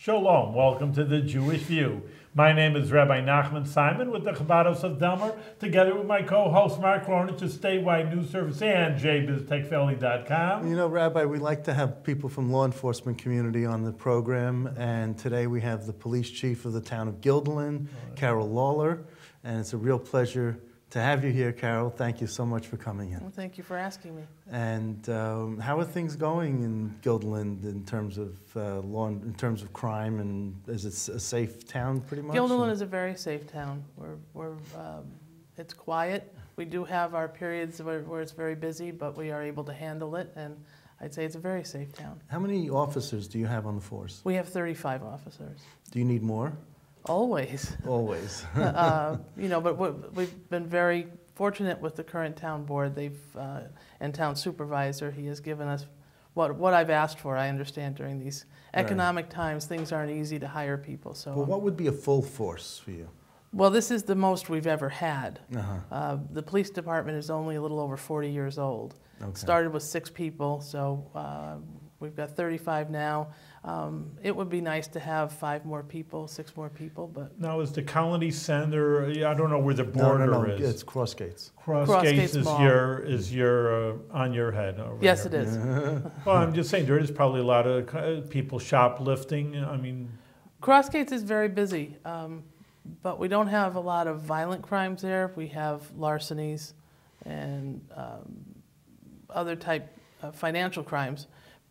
Shalom, welcome to the Jewish View. My name is Rabbi Nachman Simon with the Chabados of Delmer, together with my co-host Mark Ronich of Statewide News Service and jbiztechvalley.com. You know, Rabbi, we like to have people from law enforcement community on the program, and today we have the police chief of the town of Guilderland, Carol Lawlor, and it's a real pleasure to have you here, Carol. Thank you so much for coming in. Well, thank you for asking me. And how are things going in Guilderland in terms of law, in terms of crime, and is it a safe town pretty much? Guilderland is a very safe town. It's quiet. We do have our periods where it's very busy, but we are able to handle it, and I'd say it's a very safe town. How many officers do you have on the force? We have 35 officers. Do you need more? Always. Always. You know, but we've been very fortunate with the current town board. And town supervisor, he has given us what I've asked for. I understand during these economic times, things aren't easy to hire people. So, well, what would be a full force for you? Well, this is the most we've ever had. Uh-huh. The police department is only a little over 40 years old. Okay. Started with 6 people, so we've got 35 now. It would be nice to have 5 more people, 6 more people, but... Now, is the Colony Center, I don't know where the border No, is. it's Crossgates. Crossgates Mall. is your on your head over Yes, there. it is. Well, I'm just saying, there is probably a lot of people shoplifting. I mean... Crossgates is very busy, but we don't have a lot of violent crimes there. We have larcenies and other type of financial crimes.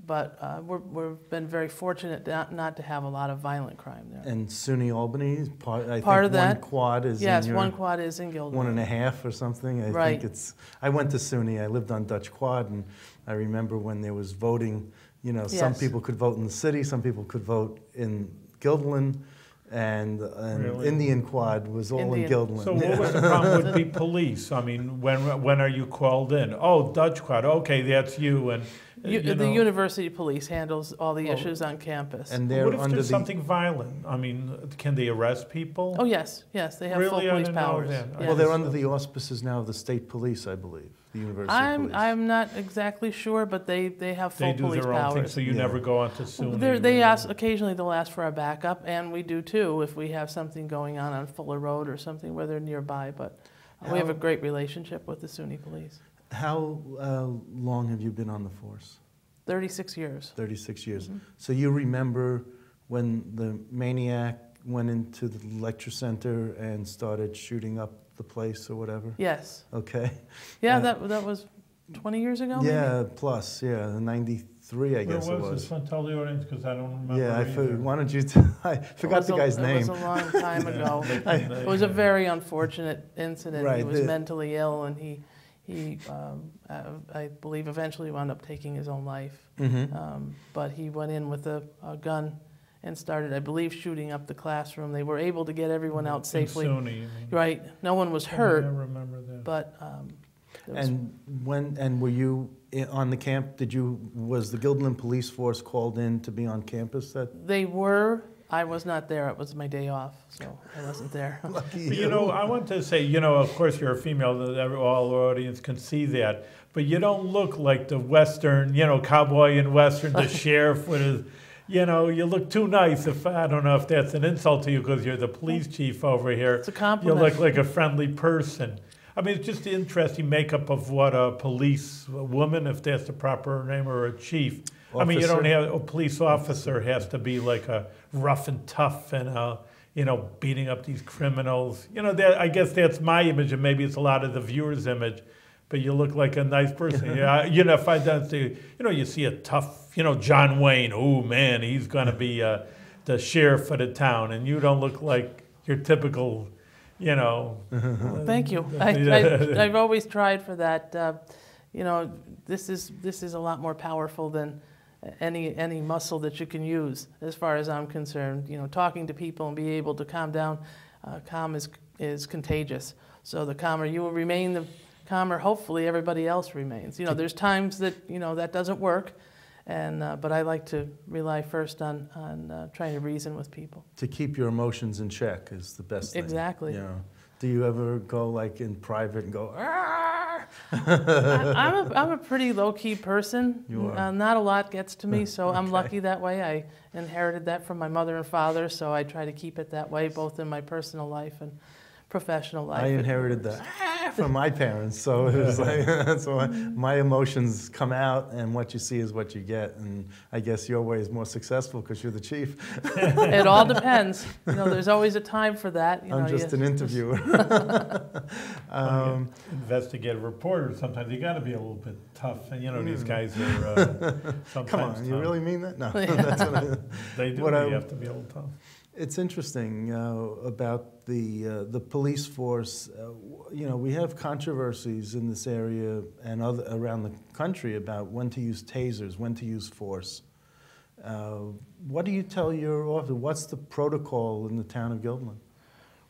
But we've been very fortunate not to have a lot of violent crime there. And SUNY Albany, I think of that. 1 quad is yes, in your... 1 quad is in Guilderland. 1.5 or something. I Right. think it's... I went to SUNY. I lived on Dutch Quad, and I remember when there was voting, you know, some Yes. people could vote in the city, some people could vote in Guilderland, and Really? Indian Quad was all in Guilderland. So what was the problem with the police? I mean, when are you called in? Oh, Dutch Quad. Okay, that's you. And The university police handles all the issues on campus. And they're what if under there's the... something violent? I mean, can they arrest people? Oh, yes, they have full Really? I police didn't know powers. that. Yes. Well, they're under the auspices now of the state police, I believe, the university police. I'm not exactly sure, but they have full They do police their own thing, powers. so you never go on to SUNY. They ask, occasionally they'll ask for our backup, and we do too if we have something going on Fuller Road or something where they're nearby. But we have a great relationship with the SUNY police. How long have you been on the force? 36 years. 36 years. Mm-hmm. So you remember when the maniac went into the lecture center and started shooting up the place or whatever? Yes. Okay. Yeah, that was 20 years ago, yeah, maybe? plus, yeah, 93, I guess it Where was was. this one? Tell the audience, because I don't remember. Yeah, either. why don't you... I forgot the guy's name. It was a long time ago. It was a very unfortunate incident. Right, He was mentally ill, and he I believe, eventually wound up taking his own life. Mm-hmm. But he went in with a gun and started, I believe, shooting up the classroom. They were able to get everyone out safely. In SUNY, you mean. Right. No one was I hurt, remember that. but there was And were you on the camp? Was the Guilderland Police Force called in to be on campus? They were. I was not there. It was my day off, so I wasn't there. Lucky But, you know, I want to say, you know, of course you're a female, all our audience can see that, but you don't look like the Western, you know, cowboy and Western, the sheriff with his, you know, you look too nice. I don't know if that's an insult to you because you're the police chief over here. It's a compliment. You look like a friendly person. I mean, it's just the interesting makeup of what a police woman, if that's the proper name, or a chief. Officer. I mean, you don't have a police officer has to be like a rough and tough and you know, beating up these criminals. You know, I guess that's my image, and maybe it's a lot of the viewers' image. But you look like a nice person. Yeah, you know, if I don't see, you know, you see a tough, you know, John Wayne. Oh man, he's going to be the sheriff of the town, and you don't look like your typical, you know. Thank you. I've always tried for that. You know, this is a lot more powerful than any muscle that you can use, as far as I'm concerned. You know, talking to people and be able to calm down. Calm is contagious. So the calmer you will remain, the calmer hopefully everybody else remains. You know, there's times that, you know, that doesn't work, and but I like to rely first on trying to reason with people. To keep your emotions in check is the best thing. Exactly. You know, do you ever go like in private and go, "Arr!" I'm a pretty low-key person. You are. Not a lot gets to me, so I'm Okay. lucky that way. I inherited that from my mother and father, so I try to keep it that way, both in my personal life and professional life. I inherited that from my parents, so it was like, so my emotions come out, and what you see is what you get. And I guess your way is more successful because you're the chief. It all depends. You know, there's always a time for that. You I'm know, just an interviewer. Investigative reporters, sometimes you got to be a little bit tough, and you know these guys are sometimes Come on, you tough. really mean that? No, Yeah. that's what They do. what You I- have to be a little tough. It's interesting about the police force. You know, we have controversies in this area and around the country about when to use tasers, when to use force. What do you tell your officer? What's the protocol in the town of Guilderland?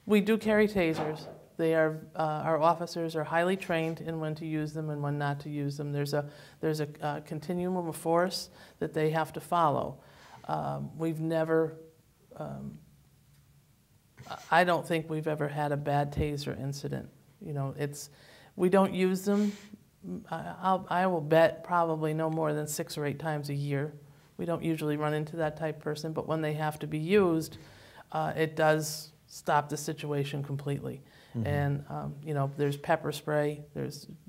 We do carry tasers. They are our officers are highly trained in when to use them and when not to use them. There's a continuum of force that they have to follow. We've never. I don't think we've ever had a bad taser incident. You know, we don't use them. I will bet probably no more than 6 or 8 times a year. We don't usually run into that type of person, but when they have to be used, it does stop the situation completely. Mm-hmm. And you know, there's pepper spray.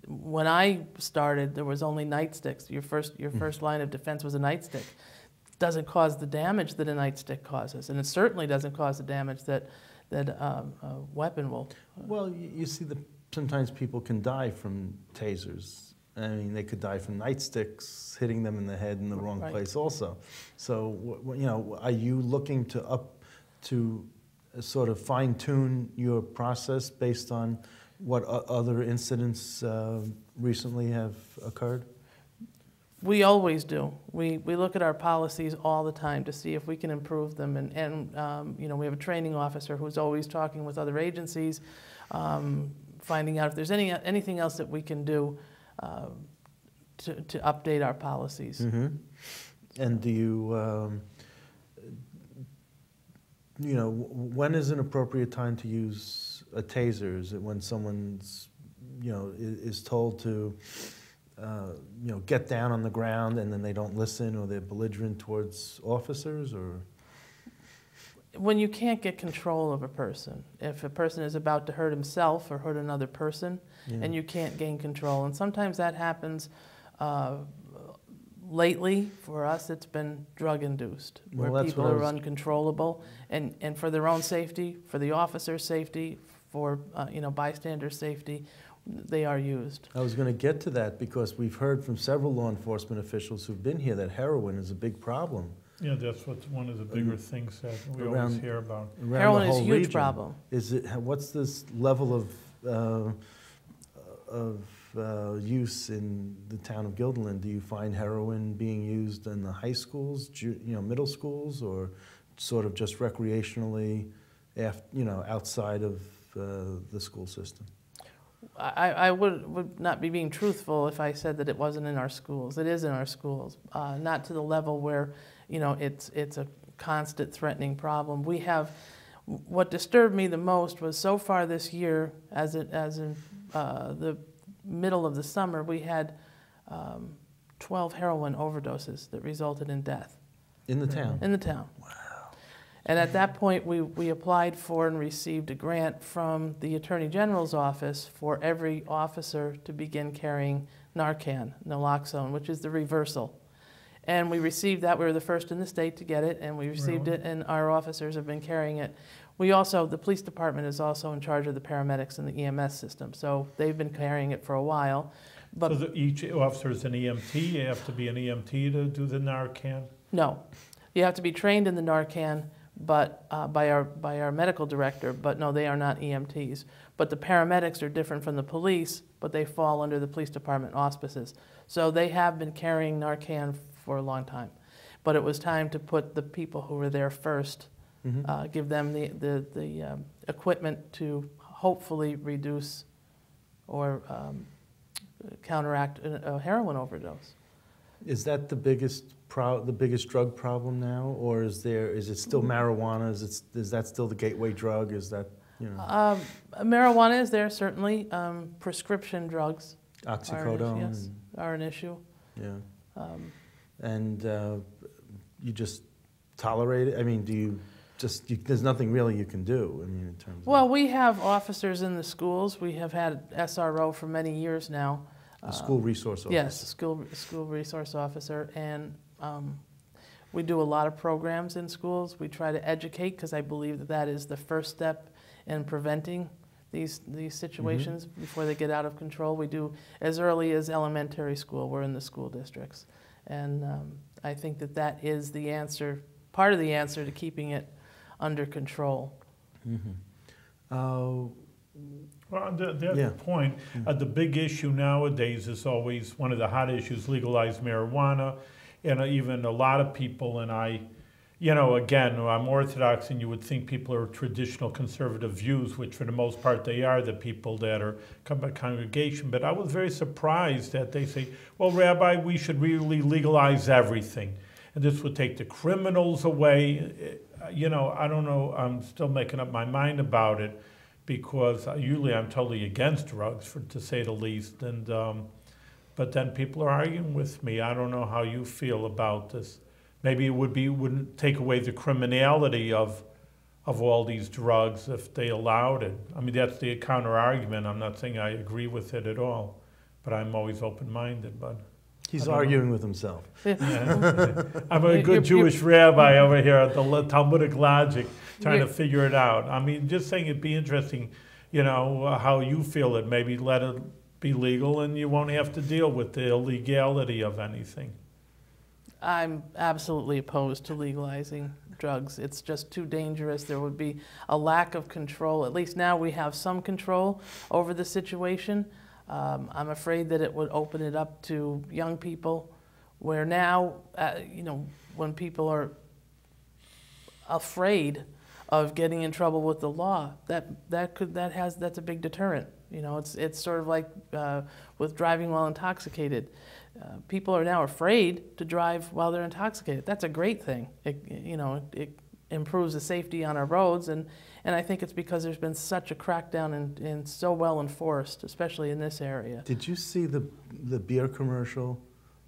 When I started, there was only nightsticks. Your first line of defense was a nightstick. Doesn't cause the damage that a nightstick causes, and it certainly doesn't cause the damage that a weapon will. Well, you see, sometimes people can die from tasers. I mean, they could die from nightsticks hitting them in the head in the wrong Right. place also. So, you know, are you looking to sort of fine-tune your process based on what other incidents recently have occurred? We always do. We look at our policies all the time to see if we can improve them, and you know, we have a training officer who's always talking with other agencies, finding out if there's anything else that we can do to update our policies. Mm-hmm. And do you know, when is an appropriate time to use a taser? Is it when someone's, you know, is told to, you know, get down on the ground and then they don't listen, or they're belligerent towards officers, or? When you can't get control of a person, if a person is about to hurt himself or hurt another person, Yeah. and you can't gain control, and sometimes that happens. Lately, for us, it's been drug-induced, where Well, that's people what I are was- uncontrollable, and for their own safety, for the officer's safety, for you know, bystander safety, they are used. I was going to get to that because we've heard from several law enforcement officials who've been here that heroin is a big problem. Yeah, that's what's one of the bigger things that we always Around- hear about. Around Heroin the is a whole huge region. problem. Is it? What's this level of use in the town of Guilderland? Do you find heroin being used in the high schools, you know, middle schools, or sort of just recreationally, you know, outside of the school system? I would not be being truthful if I said that it wasn't in our schools. It is in our schools, not to the level where, you know, it's a constant threatening problem. We have, what disturbed me the most was so far this year, as in the middle of the summer, we had 12 heroin overdoses that resulted in death. In the town? In the town. Wow. And at that point, we applied for and received a grant from the Attorney General's office for every officer to begin carrying Narcan, naloxone, which is the reversal. And we received that. We were the first in the state to get it, and we received it, and our officers have been carrying it. We also, the police department is also in charge of the paramedics and the EMS system, so they've been carrying it for a while. But So each officer is an EMT? You have to be an EMT to do the Narcan? no, you have to be trained in the Narcan, but by our medical director. But no, they are not EMTs. But the paramedics are different from the police, but they fall under the police department auspices. So they have been carrying Narcan for a long time. But it was time to put the people who were there first, give them the equipment to hopefully reduce or counteract a heroin overdose. Is that the biggest drug problem now, or is it still marijuana? Is that still the gateway drug? Is that, you know? Marijuana is there, certainly. Prescription drugs Oxycodone. Yes, are an issue. Yeah. Um, And you just tolerate it? I mean, do you just, there's nothing really you can do, I mean, in terms of... Well, we have officers in the schools. We have had SRO for many years now. The school resource officer. Yes, school resource officer, and we do a lot of programs in schools. We try to educate because I believe that that is the first step in preventing these situations before they get out of control. We do as early as elementary school. We're in the school districts, and I think that that is the answer, part of the answer to keeping it under control. Well, on that point, the big issue nowadays is always one of the hot issues, legalized marijuana, and even a lot of people, and I, you know, again, I'm Orthodox, and you would think people are traditional conservative views, which for the most part they are, the people that are come by congregation, but I was very surprised that they say, well, Rabbi, we should really legalize everything, and this would take the criminals away. You know, I don't know, I'm still making up my mind about it, because usually I'm totally against drugs, to say the least. And but then people are arguing with me. I don't know how you feel about this. Maybe it wouldn't take away the criminality of all these drugs if they allowed it. I mean, that's the counter argument. I'm not saying I agree with it at all, but I'm always open-minded. But he's arguing with himself. Yeah. I'm a good Jewish rabbi over here at the Talmudic logic, trying to figure it out. I mean, just saying it'd be interesting, you know, how you feel it. Maybe let it be legal and you won't have to deal with the illegality of anything. I'm absolutely opposed to legalizing drugs. It's just too dangerous. There would be a lack of control. At least now we have some control over the situation. I'm afraid that it would open it up to young people, where now, you know, when people are afraid of getting in trouble with the law, that's a big deterrent. You know, it's sort of like with driving while intoxicated. People are now afraid to drive while they're intoxicated. That's a great thing. It improves the safety on our roads, and I think it's because there's been such a crackdown and so well enforced, especially in this area. Did you see the beer commercial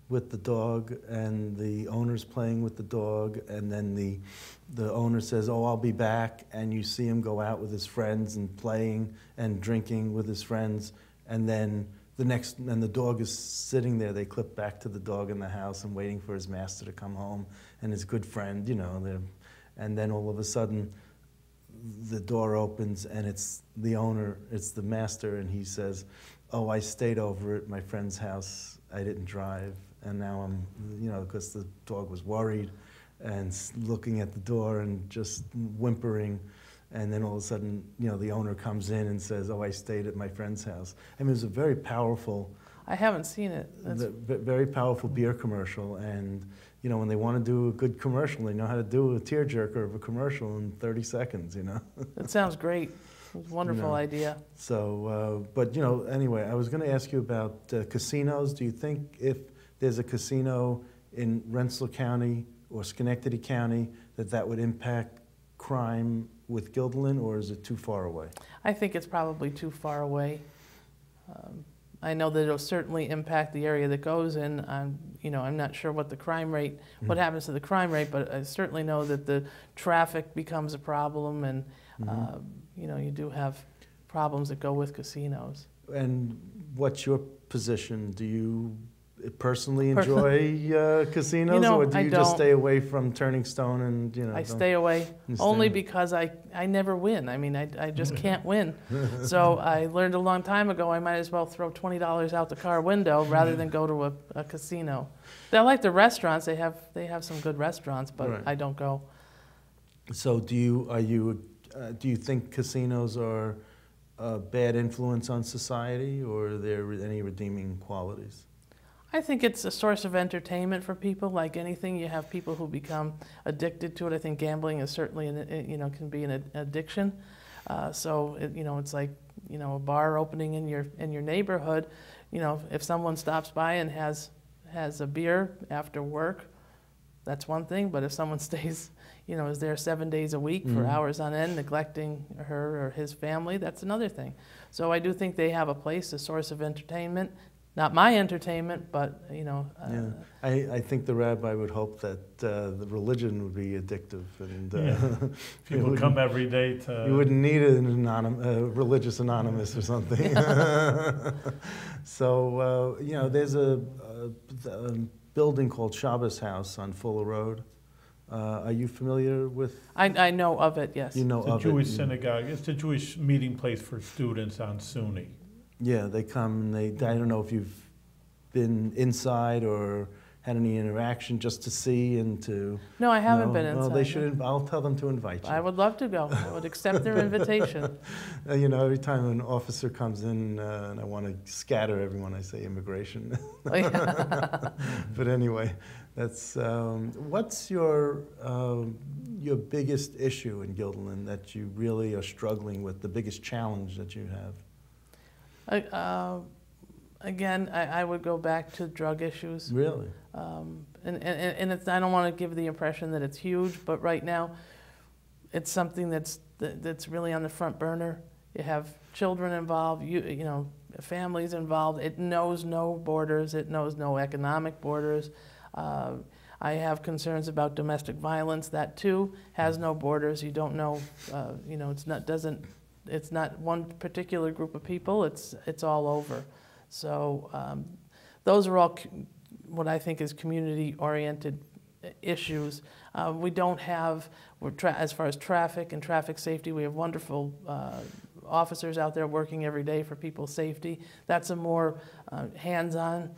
with the dog and the owner's playing with the dog, and then the owner says, "Oh, I'll be back," and you see him go out with his friends and playing and drinking with his friends, and then the dog is sitting there. They clip back to the dog in the house and waiting for his master to come home, and his good friend, you know, and then all of a sudden the door opens and it's the owner, it's the master, and he says, "Oh, I stayed over at my friend's house. I didn't drive, and now I'm," you know, because the dog was worried and looking at the door and just whimpering. And then all of a sudden, you know, the owner comes in and says, "Oh, I stayed at my friend's house." I mean, it was a very powerful... I haven't seen it. Very powerful beer commercial. And, you know, when they want to do a good commercial, they know how to do a tearjerker of a commercial in 30 seconds, you know. It sounds great. It's a wonderful idea. So, but, you know, anyway, I was going to ask you about casinos. Do you think if there's a casino in Rensselaer County or Schenectady County that would impact crime with Guilderland, or is it too far away? I think it's probably too far away. I know that it'll certainly impact the area that goes in. You know, I'm not sure what the crime rate, what happens to the crime rate, but I certainly know that the traffic becomes a problem, and you know, you do have problems that go with casinos. And what's your position? Do you personally enjoy casinos, you know, or do you just stay away from Turning Stone and, you know? I stay away only because I never win. I mean, I just can't win. So I learned a long time ago I might as well throw $20 out the car window rather than go to a casino. I like the restaurants. They have some good restaurants, but I don't go. So do you think casinos are a bad influence on society, or are there any redeeming qualities? I think it's a source of entertainment for people. Like anything, you have people who become addicted to it. I think gambling is certainly, you know, can be an addiction. So you know, it's like, you know, a bar opening in your neighborhood. You know, if someone stops by and has a beer after work, that's one thing. But if someone stays, you know, is there 7 days a week for hours on end, neglecting her or his family, that's another thing. So I do think they have a place, a source of entertainment. not my entertainment, but Yeah. I think the rabbi would hope that the religion would be addictive, and people come every day to. You wouldn't need a religious anonymous or something. So there's a building called Shabbos House on Fuller Road. Are you familiar with? I know of it. Yes. You know It's a of Jewish it. synagogue. It's a Jewish meeting place for students on SUNY. Yeah, they come and I don't know if you've been inside or had any interaction just to see and to. No, I haven't been inside. No, they should. I'll tell them to invite you. I would love to go. I would accept their invitation. Every time an officer comes in and I want to scatter everyone, I say immigration. Oh, yeah. But anyway, that's what's your biggest issue in Guilderland that you really are struggling with? The biggest challenge that you have? Again, I would go back to drug issues. Really? And it's, I don't want to give the impression that it's huge, but right now it's something that's really on the front burner. You have children involved, families involved. It knows no borders. It knows no economic borders. I have concerns about domestic violence. That too has no borders. You don't know. It's not one particular group of people. It's all over. So those are all what I think is community-oriented issues. We don't have, as far as traffic and traffic safety, we have wonderful officers out there working every day for people's safety. That's a more hands-on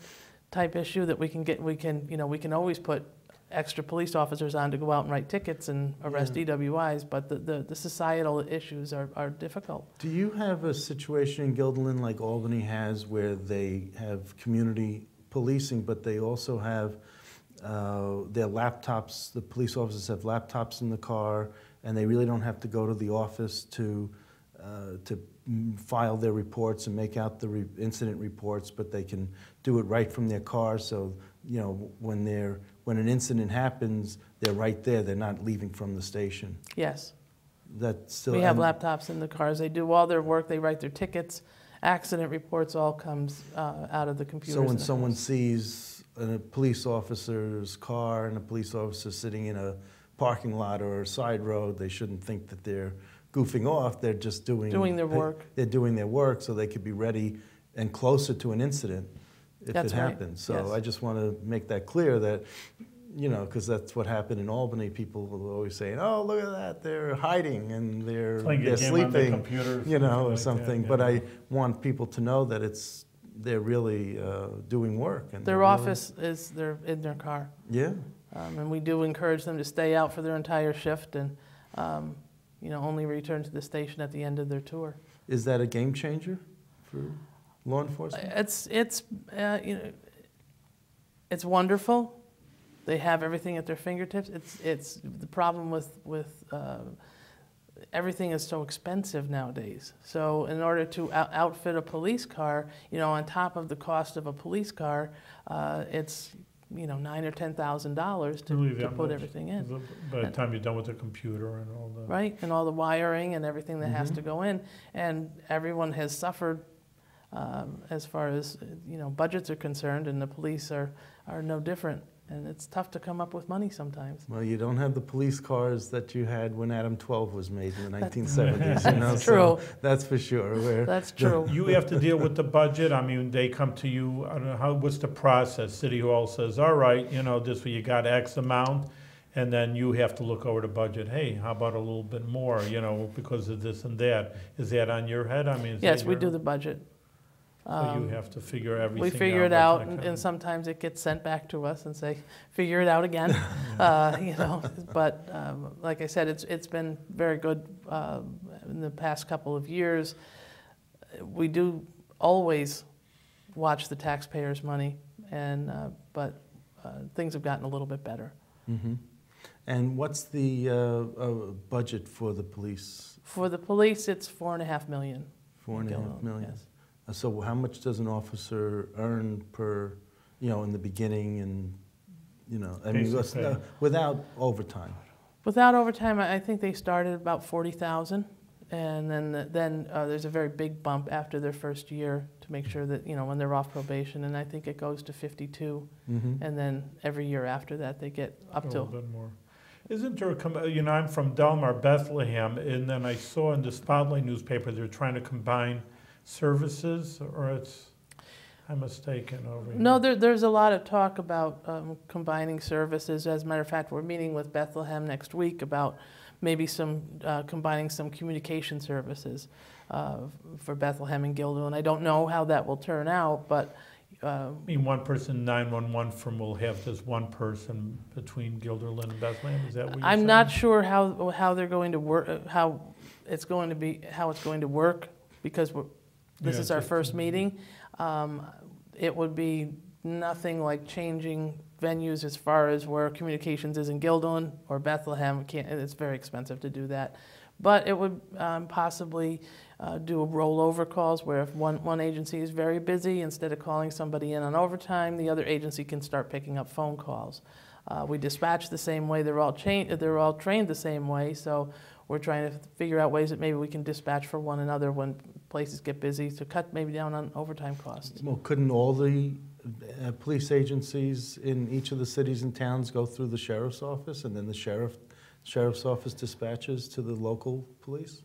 type issue that we can always put extra police officers on to go out and write tickets and arrest DWIs, but the societal issues are difficult. Do you have a situation in Guilderland like Albany has where they have community policing, but they also have their laptops, the police officers have laptops in the car, and they really don't have to go to the office to file their reports and make out the incident reports, but they can do it right from their car, so when an incident happens, they're right there. They're not leaving from the station. Yes. That's still. We have laptops in the cars. They do all their work. They write their tickets. Accident reports all comes out of the computers. So when someone sees a police officer's car and a police officer sitting in a parking lot or a side road, they shouldn't think that they're goofing off. They're just doing their work. They're doing their work so they could be ready and closer to an incident if it happens. So yes. I just want to make that clear that, because that's what happened in Albany. People will always say, "Oh, look at that! They're hiding and they're sleeping," or something. But I want people to know that they're really doing work. And their office is in their car. Yeah. And we do encourage them to stay out for their entire shift and only return to the station at the end of their tour. Is that a game changer for law enforcement? It's wonderful. They have everything at their fingertips. It's the problem with everything is so expensive nowadays. So in order to outfit a police car, on top of the cost of a police car, it's $9,000 or $10,000 to put everything in. By the time you're done with the computer and all the right, and all the wiring and everything that has to go in, and everyone has suffered as far as budgets are concerned, and the police are no different. And it's tough to come up with money sometimes. Well, you don't have the police cars that you had when Adam 12 was made in the 1970s. That's true. So that's for sure. That's true. You have to deal with the budget. I mean, they come to you. I don't know what's the process. City Hall says, "All right, this way you got X amount," and then you have to look over the budget. Hey, how about a little bit more? Because of this and that. Is that on your head? I mean, yes, we do the budget. So you have to figure everything out. We figure it out, and sometimes it gets sent back to us and say, figure it out again. But like I said, it's been very good in the past couple of years. We do always watch the taxpayers' money, but things have gotten a little bit better. Mm-hmm. And what's the budget for the police? For the police, it's $4.5 million. $4.5 million. Yes. So how much does an officer earn per, in the beginning and, without overtime? Without overtime, I think they started about $40,000 And then there's a very big bump after their first year to make sure that, when they're off probation, and I think it goes to 52. And then every year after that, they get up A to. little bit more. Isn't there, I'm from Delmar, Bethlehem, and then I saw in the Spotlight newspaper they're trying to combine services, or I'm mistaken over here? No, there's a lot of talk about combining services. As a matter of fact, we're meeting with Bethlehem next week about maybe combining some communication services for Bethlehem and Guilderland. I don't know how that will turn out, but I mean, one person 911 from will have this one person between Guilderland and Bethlehem. Is that what you're saying? I'm not sure how they're going to work, how it's going to work, because this is our first meeting. It would be nothing like changing venues as far as where communications is in Guilderland or Bethlehem. It's very expensive to do that. But it would possibly do a rollover calls where if one agency is very busy, instead of calling somebody in on overtime, the other agency can start picking up phone calls. We dispatch the same way. They're all trained the same way. So we're trying to figure out ways that maybe we can dispatch for one another when places get busy to cut maybe down on overtime costs. Well, couldn't all the police agencies in each of the cities and towns go through the sheriff's office, and then the sheriff's office dispatches to the local police?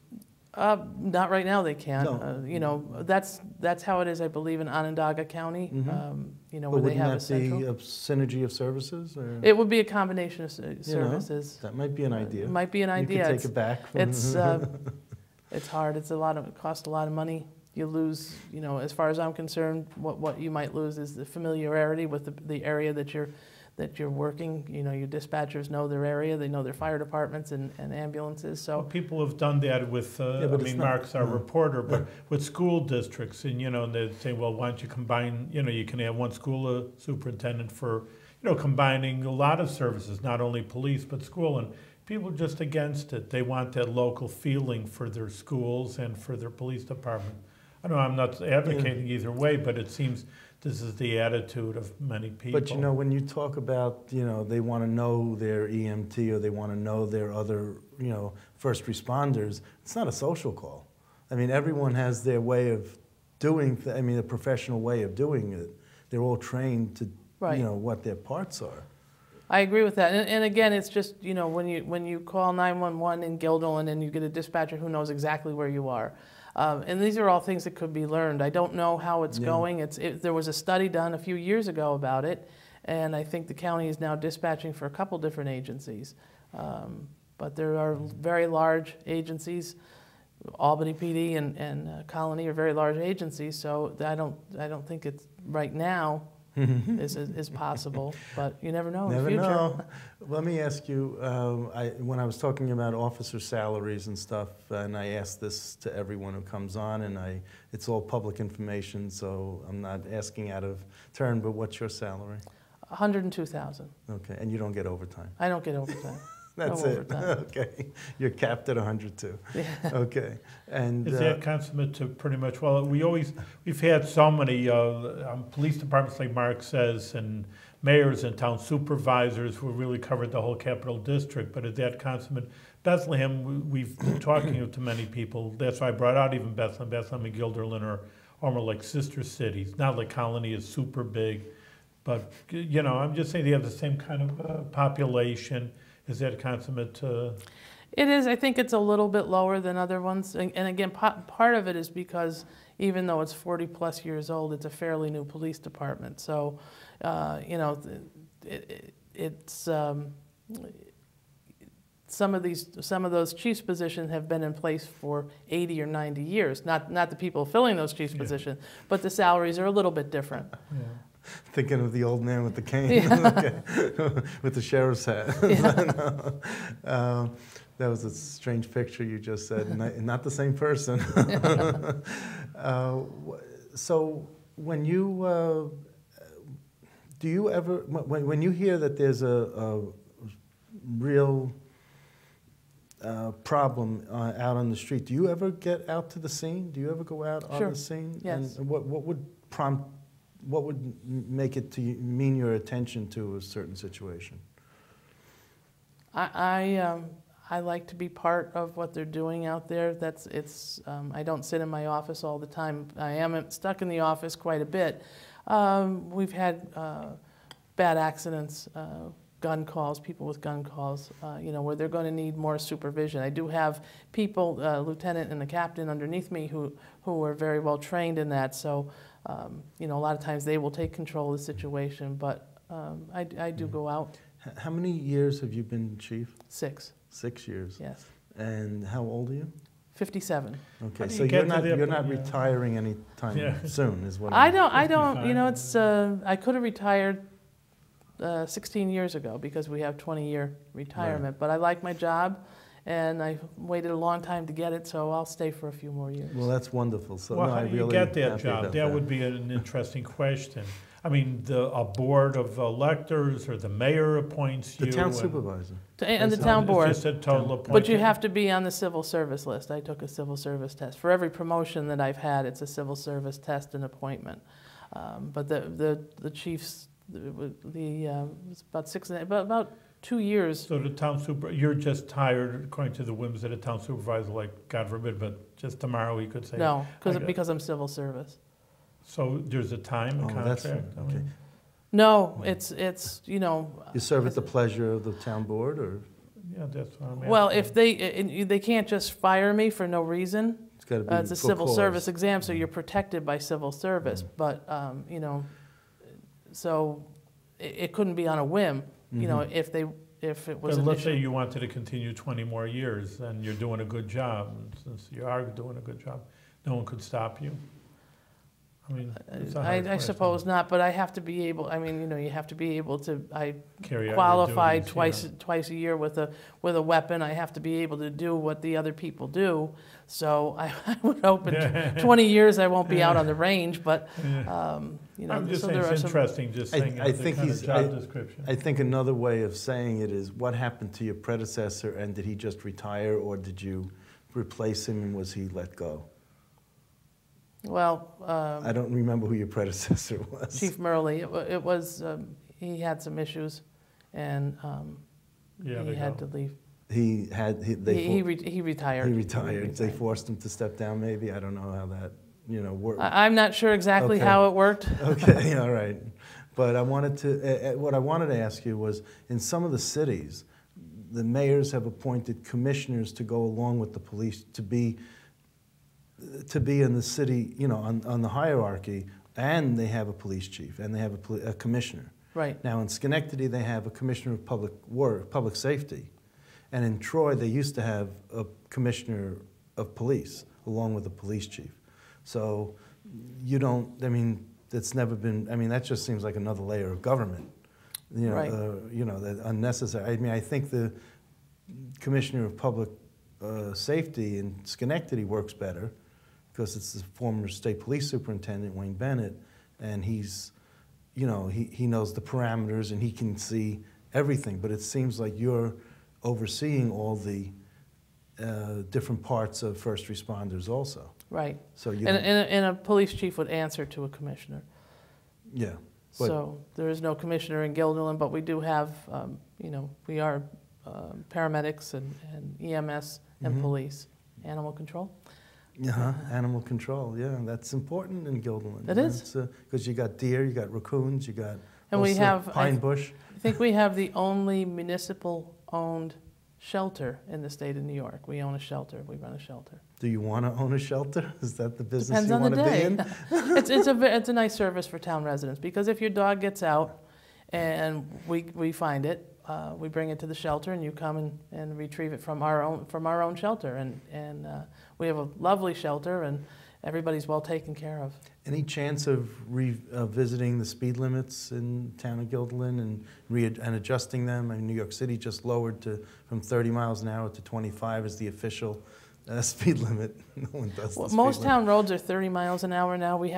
Not right now. They can't. No. That's how it is, I believe, in Onondaga County. Where they have a central. Wouldn't that be a synergy of services? Or? It would be a combination of services. That might be an idea. It might be an idea. You could take it back. It's hard. It costs a lot of money. You lose, as far as I'm concerned, what you might lose is the familiarity with the area that you're working. Your dispatchers know their area. They know their fire departments and ambulances. So people have done that with, Mark's our reporter, but with school districts. And, they say, well, why don't you combine, you can have one school superintendent for, combining a lot of services, not only police, but school. And people are just against it. They want that local feeling for their schools and for their police department. I know I'm not advocating either way, but it seems this is the attitude of many people. But when you talk about, they want to know their EMT or they want to know their other, first responders, it's not a social call. I mean, everyone has their way of doing, a professional way of doing it. They're all trained to, what their parts are. I agree with that. And again, it's just, when you call 911 in Guilderland and you get a dispatcher who knows exactly where you are. And these are all things that could be learned. I don't know how it's going. There was a study done a few years ago about it, and I think the county is now dispatching for a couple different agencies. But there are very large agencies. Albany PD and Colony are very large agencies, so I don't think it's right now is possible, but you never know in the future. Know. Let me ask you, when I was talking about officer salaries and stuff, and I asked this to everyone who comes on, and it's all public information, so I'm not asking out of turn, but what's your salary? $102,000. Okay, and you don't get overtime? I don't get overtime. That's no it. Overtime. Okay, you're capped at 102. Yeah. Okay, and is that consummate to pretty much? Well, we've had so many police departments, like Mark says, and mayors and town supervisors who really covered the whole capital district. But is that consummate? Bethlehem, we've been talking to many people. That's why I brought out even Bethlehem and Guilderland are almost like sister cities. Not like Colony is super big, but I'm just saying they have the same kind of population. Is that consummate? It is. I think it's a little bit lower than other ones. And again, part of it is because even though it's 40-plus years old, it's a fairly new police department. So, it's some of those chiefs positions have been in place for 80 or 90 years. Not the people filling those chiefs positions, but the salaries are a little bit different. Yeah. Thinking of the old man with the cane, with the sheriff's hat. Yeah. That was a strange picture you just said, not the same person. So when you, do you ever, when you hear that there's a real problem out on the street, do you ever get out to the scene? Do you ever go out on the scene? Yes. And what would make it mean your attention to a certain situation? I I like to be part of what they're doing out there. I don't sit in my office all the time. I am stuck in the office quite a bit. We've had bad accidents, gun calls, people with gun calls, where they're going to need more supervision. I do have people, lieutenant and the captain underneath me who are very well trained in that. So, a lot of times they will take control of the situation, but I do go out. How many years have you been chief? 6. 6 years. Yes. And how old are you? 57. Okay, so you're not retiring anytime soon, is what I don't. I could have retired 16 years ago because we have 20-year retirement. Right. But I like my job, and I waited a long time to get it, so I'll stay for a few more years. Well, that's wonderful. So how do you get that job? That would be an interesting question. I mean, a board of electors or the mayor appoints you? The town supervisor. And the town board. It's just a total appointment. But you have to be on the civil service list. I took a civil service test. For every promotion that I've had, it's a civil service test and appointment. But the chiefs, it's about 2 years. So the town you're just hired according to the whims of the town supervisor, like, God forbid, but just tomorrow he could say. No, because I'm civil service. So there's a time, a contract? Okay. No, it's You serve at the pleasure of the town board, or? Yeah, that's what I'm asking. Well, if they can't just fire me for no reason. It's got to be it's a civil service exam, so you're protected by civil service. But so it couldn't be on a whim. If it was. But let's say you wanted to continue 20 more years, and you're doing a good job. And since you are doing a good job, no one could stop you. I mean, I suppose not, but I have to be able. You have to be able to. I carry qualified out your duties, twice a year with a weapon. I have to be able to do what the other people do. So I would hope in 20 years I won't be out on the range. But I'm just saying it's interesting. Just saying I think kind of job description. I think another way of saying it is, what happened to your predecessor, and did he just retire, or did you replace him, and was he let go? Well, I don't remember who your predecessor was. Chief Murley. It was he had some issues, and he had to leave. He retired. He retired. They forced him to step down. Maybe, I don't know how that worked. I'm not sure exactly how it worked. Okay, all right. But what I wanted to ask you was, in some of the cities, the mayors have appointed commissioners to go along with the police to be in the city, on the hierarchy, and they have a police chief, and they have a commissioner. Right. Now in Schenectady, they have a commissioner of public safety, and in Troy, they used to have a commissioner of police along with a police chief. So that's never been. That just seems like another layer of government. Right. That unnecessary. I think the commissioner of public safety in Schenectady works better, because it's the former state police superintendent, Wayne Bennett, and he's, he knows the parameters and he can see everything. But it seems like you're overseeing all the different parts of first responders also. Right. So and a police chief would answer to a commissioner. Yeah. So there is no commissioner in Guilderland, but we do have, we are paramedics and EMS and police, animal control. Animal control, yeah, that's important in Guilderland. It is. Because you got deer, you got raccoons, you got pine bush. I think we have the only municipal-owned shelter in the state of New York. We own a shelter. We run a shelter. Do you want to own a shelter? Is that the business Depends you on want the to day. be in? It's a nice service for town residents, because if your dog gets out and we find it, we bring it to the shelter, and you come and retrieve it from our own shelter, and we have a lovely shelter, and everybody's well taken care of. Any chance of visiting the speed limits in town of Guilderland and adjusting them? New York City just lowered from 30 miles an hour to 25 as the official speed limit. No one does the speed most limit. town roads are 30 miles an hour now. We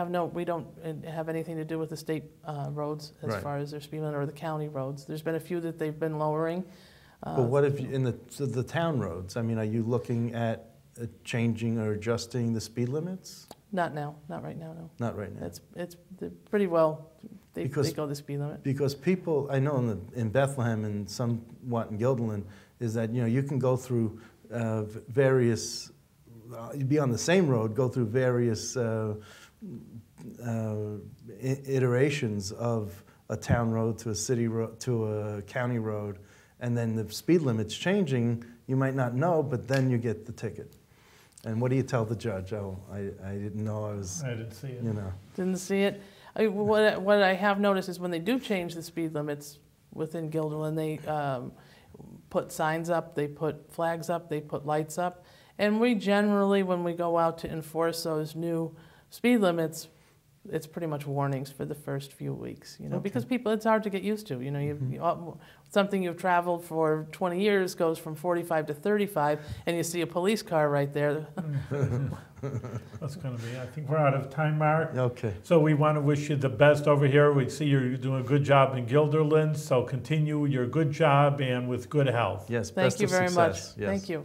don't have anything to do with the state roads as far as their speed limit, or the county roads. There's been a few that they've been lowering. But what if in the town roads? Are you looking at changing or adjusting the speed limits? Not now. Not right now. No. Not right now. It's pretty well. They go the speed limit. Because people, I know in Bethlehem and somewhat in Guilderland, is that, you know, you can go through various, you'd be on the same road, go through various iterations of a town road to a city road to a county road, and then the speed limit's changing, you might not know, but then you get the ticket. And what do you tell the judge? Oh, I didn't know I was... I didn't see it. You know. Didn't see it. What I have noticed is when they do change the speed limits within Guilderland, they put signs up, they put flags up, they put lights up. And we generally, when we go out to enforce those new speed limits, it's pretty much warnings for the first few weeks, you know, because people, it's hard to get used to. You know, something you've traveled for 20 years goes from 45 to 35, and you see a police car right there. That's going to be, I think we're out of time, Mark. Okay. So we want to wish you the best over here. We see you're doing a good job in Guilderland, so continue your good job and with good health. Yes, Thank best you of very much. success. Yes. Thank you.